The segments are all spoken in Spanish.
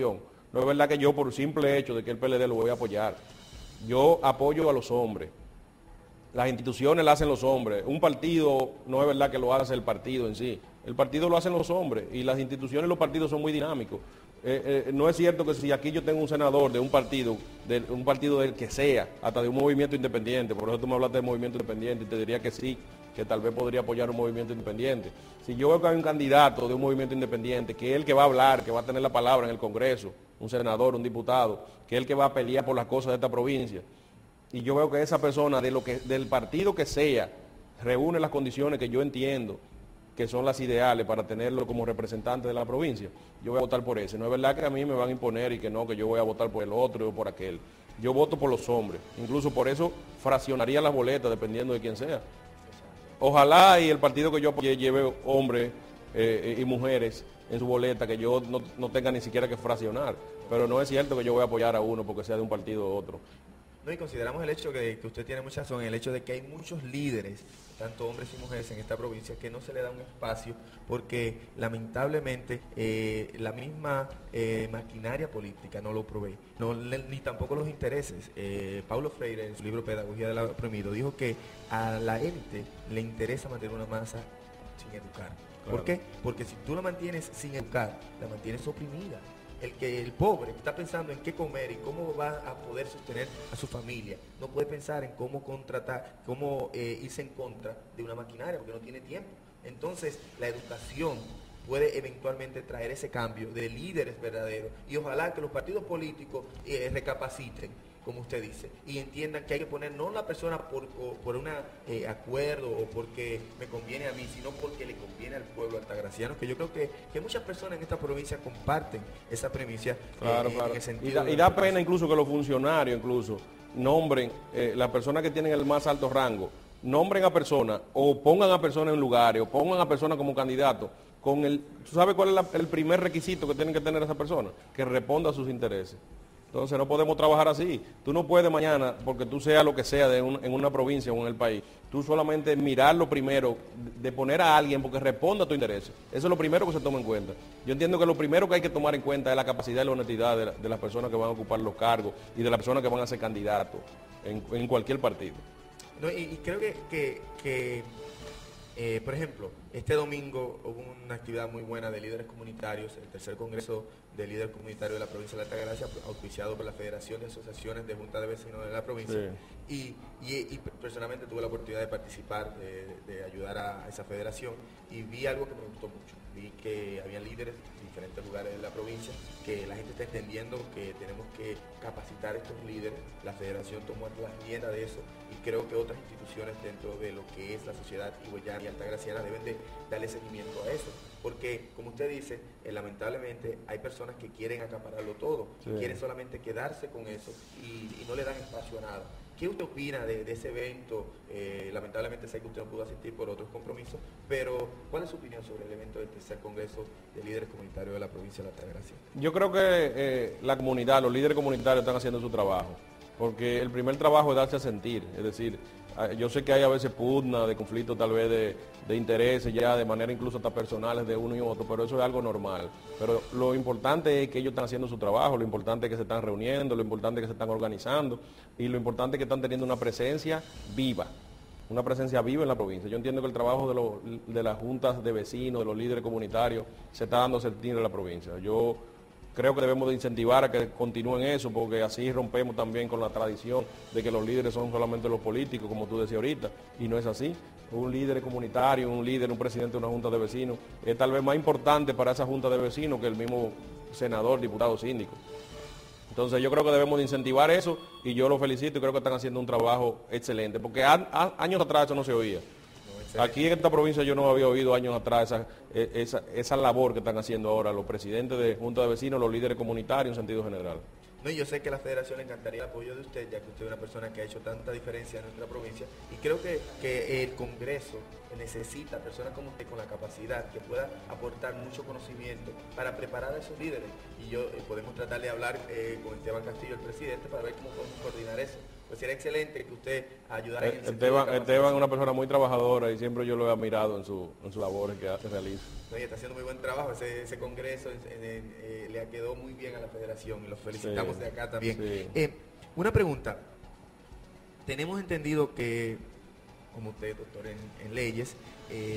No es verdad que yo por simple hecho de que el PLD lo voy a apoyar. Yo apoyo a los hombres. Las instituciones las hacen los hombres. Un partido no es verdad que lo hace el partido en sí. El partido lo hacen los hombres y las instituciones y los partidos son muy dinámicos. No es cierto que si aquí yo tengo un senador de un partido del que sea, hasta de un movimiento independiente, por eso tú me hablaste de movimiento independiente y te diría que sí, que tal vez podría apoyar un movimiento independiente. Si yo veo que hay un candidato de un movimiento independiente, que es el que va a hablar, que va a tener la palabra en el Congreso, un senador, un diputado, que es el que va a pelear por las cosas de esta provincia, y yo veo que esa persona, del partido que sea, reúne las condiciones que yo entiendo que son las ideales para tenerlo como representante de la provincia, yo voy a votar por ese. No es verdad que a mí me van a imponer y que no, que yo voy a votar por el otro o por aquel. Yo voto por los hombres. Incluso por eso fraccionaría las boletas dependiendo de quién sea. Ojalá y el partido que yo apoye lleve hombres y mujeres en su boleta, que yo no tenga ni siquiera que fraccionar. Pero no es cierto que yo voy a apoyar a uno porque sea de un partido u otro. No, y consideramos el hecho que usted tiene mucha razón, el hecho de que hay muchos líderes, tanto hombres y mujeres en esta provincia, que no se le da un espacio porque lamentablemente la misma maquinaria política no lo provee, ni tampoco los intereses. Paulo Freire, en su libro Pedagogía del Oprimido, dijo que a la élite le interesa mantener una masa sin educar. Claro. ¿Por qué? Porque si tú la mantienes sin educar, la mantienes oprimida. El pobre que está pensando en qué comer y cómo va a poder sostener a su familia, no puede pensar en cómo contratar, cómo irse en contra de una maquinaria, porque no tiene tiempo. Entonces, la educación puede eventualmente traer ese cambio de líderes verdaderos, y ojalá que los partidos políticos recapaciten, como usted dice, y entiendan que hay que poner no la persona por un acuerdo o porque me conviene a mí, sino porque le conviene al pueblo altagraciano, que yo creo que muchas personas en esta provincia comparten esa premisa. Claro. En el sentido y da pena incluso que los funcionarios nombren, las personas que tienen el más alto rango, nombren a personas o pongan a personas en lugares o pongan a personas como candidatos. ¿Tú sabes cuál es el primer requisito que tienen que tener esa persona? Que responda a sus intereses. Entonces no podemos trabajar así. Tú no puedes mañana, porque tú seas lo que sea en una provincia o en el país, tú solamente mirar lo primero, de poner a alguien porque responda a tus intereses. Eso es lo primero que se toma en cuenta. Yo entiendo que lo primero que hay que tomar en cuenta es la capacidad y la honestidad de las personas que van a ocupar los cargos y de las personas que van a ser candidatos en cualquier partido. No, y creo que por ejemplo, este domingo hubo una actividad muy buena de líderes comunitarios, el tercer congreso de líderes comunitarios de la provincia de Altagracia, auspiciado por la Federación de Asociaciones de Juntas de Vecinos de la provincia. Sí. Y personalmente tuve la oportunidad de participar, de ayudar a esa federación, y vi algo que me gustó mucho. Vi que había líderes en diferentes lugares de la provincia, que la gente está entendiendo que tenemos que capacitar a estos líderes. La federación tomó las riendas de eso, y creo que otras instituciones dentro de lo que es la sociedad higüeyana y altagraciana deben de darle seguimiento a eso, porque como usted dice, lamentablemente hay personas que quieren acapararlo todo, sí, quieren solamente quedarse con eso y no le dan espacio a nada. ¿Qué usted opina de ese evento? Lamentablemente sé que usted no pudo asistir por otros compromisos, pero ¿cuál es su opinión sobre el evento del tercer congreso de líderes comunitarios de la provincia de Altagracia? Yo creo que la comunidad, los líderes comunitarios están haciendo su trabajo, porque el primer trabajo es darse a sentir, es decir, yo sé que hay a veces pugna, de conflicto tal vez de intereses ya de manera incluso hasta personales de uno y otro, pero eso es algo normal. Pero lo importante es que ellos están haciendo su trabajo, lo importante es que se están reuniendo, lo importante es que se están organizando y lo importante es que están teniendo una presencia viva en la provincia. Yo entiendo que el trabajo de las juntas de vecinos, de los líderes comunitarios, se está dando a sentir en la provincia. Yo creo que debemos de incentivar a que continúen eso, porque así rompemos también con la tradición de que los líderes son solamente los políticos, como tú decías ahorita, y no es así. Un líder comunitario, un presidente de una junta de vecinos, es tal vez más importante para esa junta de vecinos que el mismo senador, diputado, síndico. Entonces yo creo que debemos de incentivar eso, y yo los felicito y creo que están haciendo un trabajo excelente, porque años atrás eso no se oía. Aquí en esta provincia yo no había oído años atrás esa labor que están haciendo ahora los presidentes de junta de vecinos, los líderes comunitarios en sentido general. No, yo sé que a la federación le encantaría el apoyo de usted, ya que usted es una persona que ha hecho tanta diferencia en nuestra provincia, y creo que el Congreso necesita personas como usted con la capacidad que pueda aportar mucho conocimiento para preparar a esos líderes, y podemos tratar de hablar con Esteban Castillo, el presidente, para ver cómo podemos coordinar eso. Pues sería excelente que usted ayudara en el Esteban es una persona muy trabajadora y siempre yo lo he admirado en sus labores que realiza. No, y está haciendo muy buen trabajo, ese congreso le quedó muy bien a la federación y los felicitamos de acá también. Una pregunta, tenemos entendido que, como usted, doctor en leyes,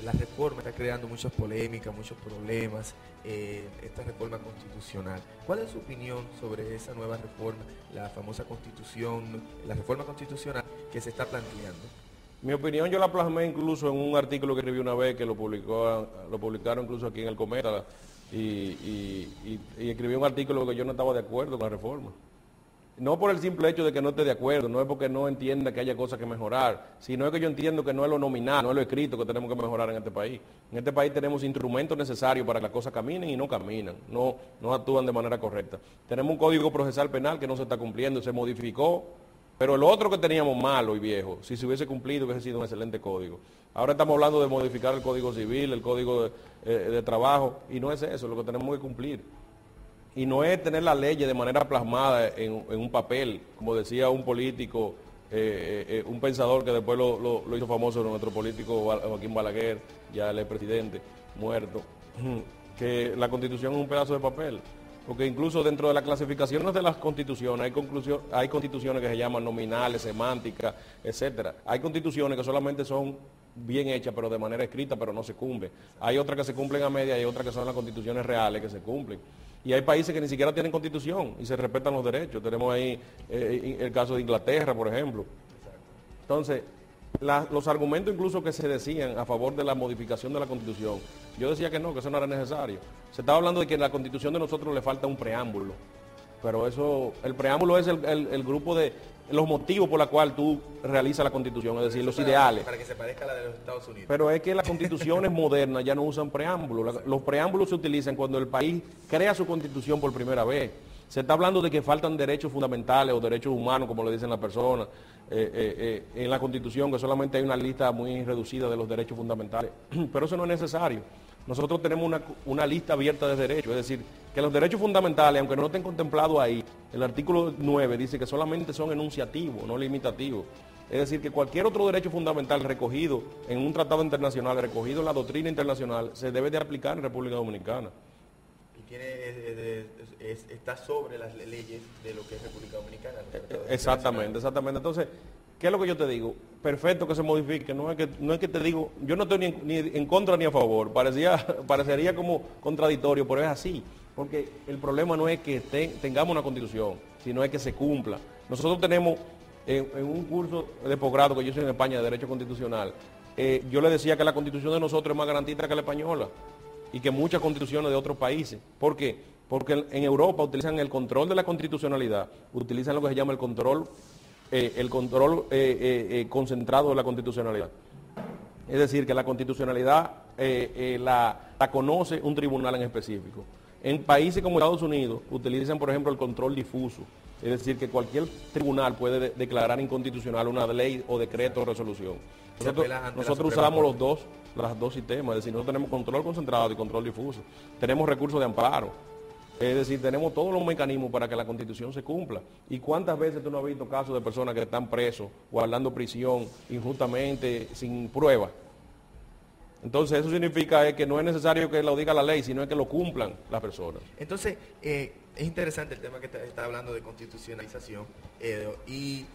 la reforma está creando muchas polémicas, muchos problemas, esta reforma constitucional. ¿Cuál es su opinión sobre esa nueva reforma, la famosa constitución, la reforma constitucional que se está planteando? Mi opinión yo la plasmé incluso en un artículo que escribí una vez que lo publicaron incluso aquí en el Cometa y escribí un artículo que yo no estaba de acuerdo con la reforma. No por el simple hecho de que no esté de acuerdo, no es porque no entienda que haya cosas que mejorar, sino es que yo entiendo que no es lo nominal, no es lo escrito que tenemos que mejorar en este país. En este país tenemos instrumentos necesarios para que las cosas caminen y no caminan, no actúan de manera correcta. Tenemos un código procesal penal que no se está cumpliendo, se modificó, pero el otro que teníamos malo y viejo, si se hubiese cumplido hubiese sido un excelente código. Ahora estamos hablando de modificar el código civil, el código de trabajo, y no es eso lo que tenemos que cumplir. Y no es tener la ley de manera plasmada en un papel, como decía un político, un pensador que después lo hizo famoso nuestro político Joaquín Balaguer, ya el expresidente, muerto, que la Constitución es un pedazo de papel. Porque incluso dentro de las clasificaciones de las constituciones hay constituciones que se llaman nominales, semánticas, etcétera. Hay constituciones que solamente son bien hechas, pero de manera escrita, pero no se cumplen. Hay otras que se cumplen a media y hay otras que son las constituciones reales que se cumplen. Y hay países que ni siquiera tienen constitución y se respetan los derechos. Tenemos ahí el caso de Inglaterra, por ejemplo. Entonces, los argumentos incluso que se decían a favor de la modificación de la Constitución, yo decía que no, que eso no era necesario. Se estaba hablando de que en la Constitución de nosotros le falta un preámbulo, pero el preámbulo es el grupo de los motivos por los cuales tú realizas la Constitución, es decir, los ideales. Para que se parezca a la de los Estados Unidos. Pero es que las constituciones modernas ya no usan preámbulos. Los preámbulos se utilizan cuando el país crea su Constitución por primera vez. Se está hablando de que faltan derechos fundamentales o derechos humanos, como le dicen las personas, en la Constitución, que solamente hay una lista muy reducida de los derechos fundamentales. Pero eso no es necesario. Nosotros tenemos una lista abierta de derechos, es decir, que los derechos fundamentales, aunque no estén contemplados ahí, el artículo 9 dice que solamente son enunciativos, no limitativos. Es decir, que cualquier otro derecho fundamental recogido en un tratado internacional, recogido en la doctrina internacional, se debe de aplicar en República Dominicana. Está sobre las leyes de lo que es República Dominicana. Exactamente. Entonces, ¿qué es lo que yo te digo? Perfecto que se modifique, no es que te digo, yo no estoy ni en contra ni a favor, parecería como contradictorio, pero es así, porque el problema no es que tengamos una constitución, sino es que se cumpla. Nosotros tenemos en un curso de posgrado que yo hice en España de Derecho Constitucional, yo le decía que la constitución de nosotros es más garantista que la española y que muchas constituciones de otros países. ¿Por qué? Porque en Europa utilizan el control de la constitucionalidad, utilizan lo que se llama el control concentrado de la constitucionalidad. Es decir, que la constitucionalidad la conoce un tribunal en específico. En países como Estados Unidos utilizan, por ejemplo, el control difuso. Es decir, que cualquier tribunal puede declarar inconstitucional una ley o decreto o resolución. Nosotros usamos los dos sistemas, es decir, nosotros tenemos control concentrado y control difuso. Tenemos recursos de amparo. Es decir, tenemos todos los mecanismos para que la Constitución se cumpla. ¿Y cuántas veces tú no has visto casos de personas que están presos, guardando prisión injustamente, sin pruebas? Entonces, eso significa que no es necesario que lo diga la ley, sino que lo cumplan las personas. Entonces, es interesante el tema que está hablando de constitucionalización y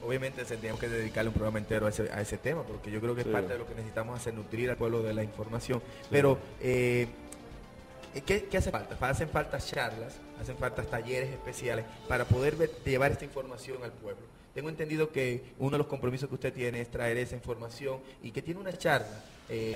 obviamente tendríamos que dedicarle un programa entero a ese tema, porque yo creo que es parte de lo que necesitamos hacer, nutrir al pueblo de la información. Sí. Pero, ¿qué hace falta? Hacen falta charlas, hacen falta talleres especiales para poder llevar esta información al pueblo. Tengo entendido que uno de los compromisos que usted tiene es traer esa información y que tiene una charla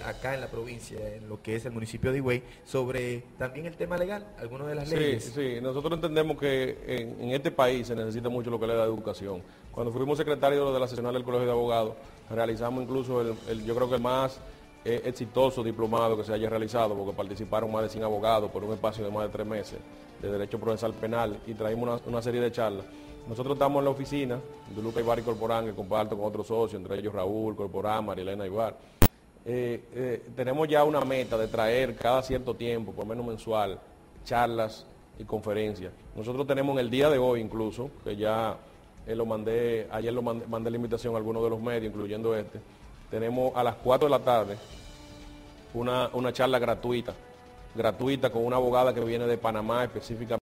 acá en la provincia, en lo que es el municipio de Higüey, sobre también el tema legal, algunas de las leyes. Sí, nosotros entendemos que en este país se necesita mucho lo que es la educación. Cuando fuimos secretarios de la seccional del Colegio de Abogados, realizamos incluso yo creo que el más exitoso diplomado que se haya realizado, porque participaron más de 100 abogados por un espacio de más de 3 meses de Derecho Procesal Penal y traímos una serie de charlas. Nosotros estamos en la oficina de Luca Ibar y Corporán, que comparto con otros socios, entre ellos Raúl, Corporán, Marilena Ibar. Tenemos ya una meta de traer cada cierto tiempo, por lo menos mensual, charlas y conferencias. Nosotros tenemos en el día de hoy incluso, que ya ayer mandé la invitación a algunos de los medios, incluyendo tenemos a las 4 de la tarde una charla gratuita con una abogada que viene de Panamá específicamente.